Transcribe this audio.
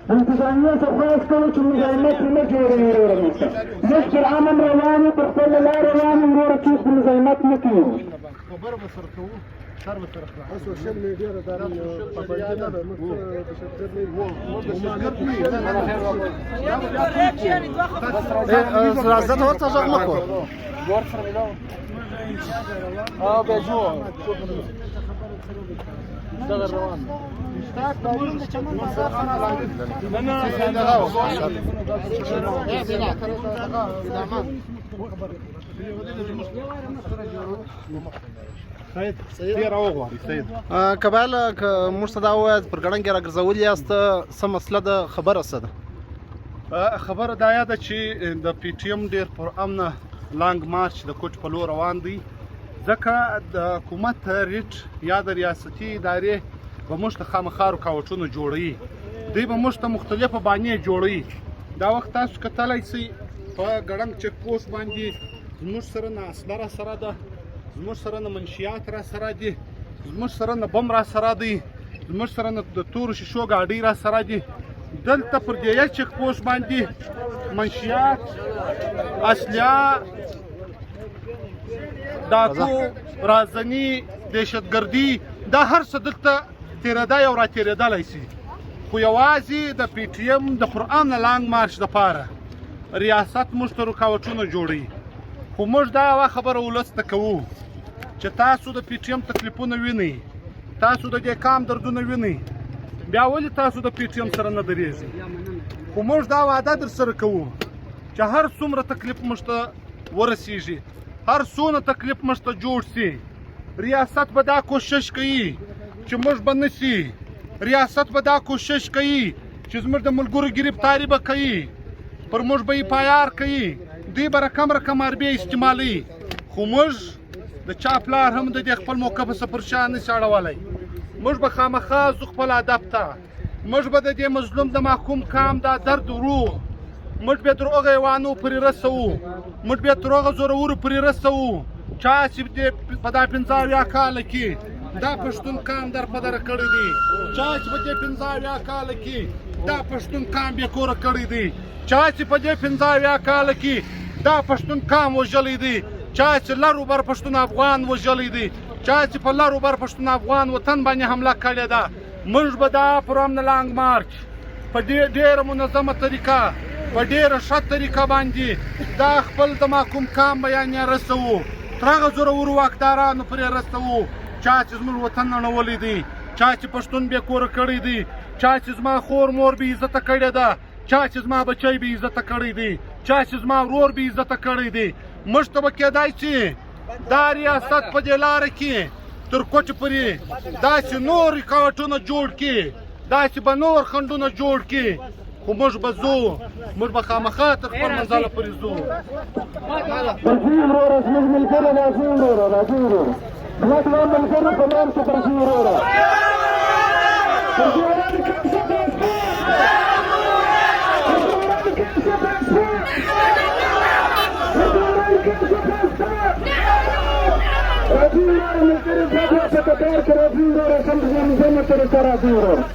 انتظامیه سرخواست کوو چې مزاحمت نه جوړوي وروره موږ ته موږ پر امن روان یو پر خپله لار روان یو وروره چې مزاحمت نه کوو خبره به سره کوو سر به سره کړه سوشل میډیا د پابندي نه ده موږ دهشتګرد نه یو راځه ته ورته غږ مه کوه او بیا جوړ دغه روان کباله که موږ ته دا ووایاست پر ګړنګ یې راګرځولي یاست څه مسله ده خبره څه ده خبره دا یاده چې د پی ټي ایم ډېر پر امنه لانګ مارچ د کوټ په لور روان دی ځکه د حکومت ریټ یا د ریاستي ادارې به موږ ته خامخا رکاوټونه جوړوي دوی به موږ ته مختلفه بانې جوړوي دا وخت تاسو کتلی سئ په ګړنګ چک پوسټ باندې زموږ سره نه اسله را سره ده زموږ سره نه منشیات را سره دي زموږ سره نه بم را سره دی زموږ سره نه د تورو شیشو ګاډۍ را سره دي دلته پر دې یک چک پوسټ باندې منشیات اسلحه ډاکو رازني دهشتګردي دا هر څه دلته تېرېدی او را تېرېدلی شي خو یوازې د پی ټي ایم د قرآن لانګ مارچ دپاره ریاست موږ ته رکاوټونه جوړوي خو موږ دا یوه خبره ولس ته کوو چې تاسو د پی ټي ایم تکلیفونه وینئ تاسو د دې قام دردونه وینئ بیا ولې تاسو د پی ټي ایم سره نه درېږئ خو موږ دا وعده در سره کوو چې هر څومره تکلیف موږ ته ورسیږي هر څونه تکلیف موږ ته جوړ سي ریاست به دا کوشش کوي چې موږ به نسي ریاست به دا کوشش کوي چې زموږ د ملګرو ګرفتاري به کوي پر موږ به یې پایار کوي دوی به رقم حربې استعمالوي خو موږ د چا پلار هم د دې خپل موقف څه پر شا نسي اړولی موږ به خامخا ځو خپل هدف ته موږ به د دې مظلوم د محکوم قام دا درد ورو موږ بیا تر هغه ایوانو پورې رسوو موږ بیا تر هغه زورورو پورې رسوو چا چې په دا 15 کاله کې دا پښتون قام در په دره کړی دی چا چې په دې 15 کاله کې دا پښتون قام بې کوره کړی دی چا چې په دې 15 کاله کې دا پښتون قام وژلی دی چا چې لر وبر پښتون افغان وژلی دی چا چې په لر وبر پښتون افغان وطن باندې حمله کړې ده موږ به دا پر امن لانګ مارچ په ډېره منظمه طریقه په ډېره ښه طریقه باندې دا خپل د محکوم قام بیان یې رسوو تر هغه زورورو واکدارانو پرې رسوو چا چې زموږ وطن نړولی دی چا چې پښتون بې کوره کړی دی چا چې زما خور مور بې عزته کړې ده چا چې زما بچی بې عزته کړی دی چا چې زما ورور بې عزته کړی دی موږ ته به کېدای چې دا ریاست په دې لاره کې تر کوچ پورې داسې نور رکاوټونه جوړ کړي داسې به نور خنډونه جوړ کړي خو موږ به ځو موږ به خامخا تر خپل منزله پورې ځو راځئ وروره زموږ ملګري راځئ وروره راځئ وروره زما دوه ملګري په لار کې راځئ وروره راځئ وروره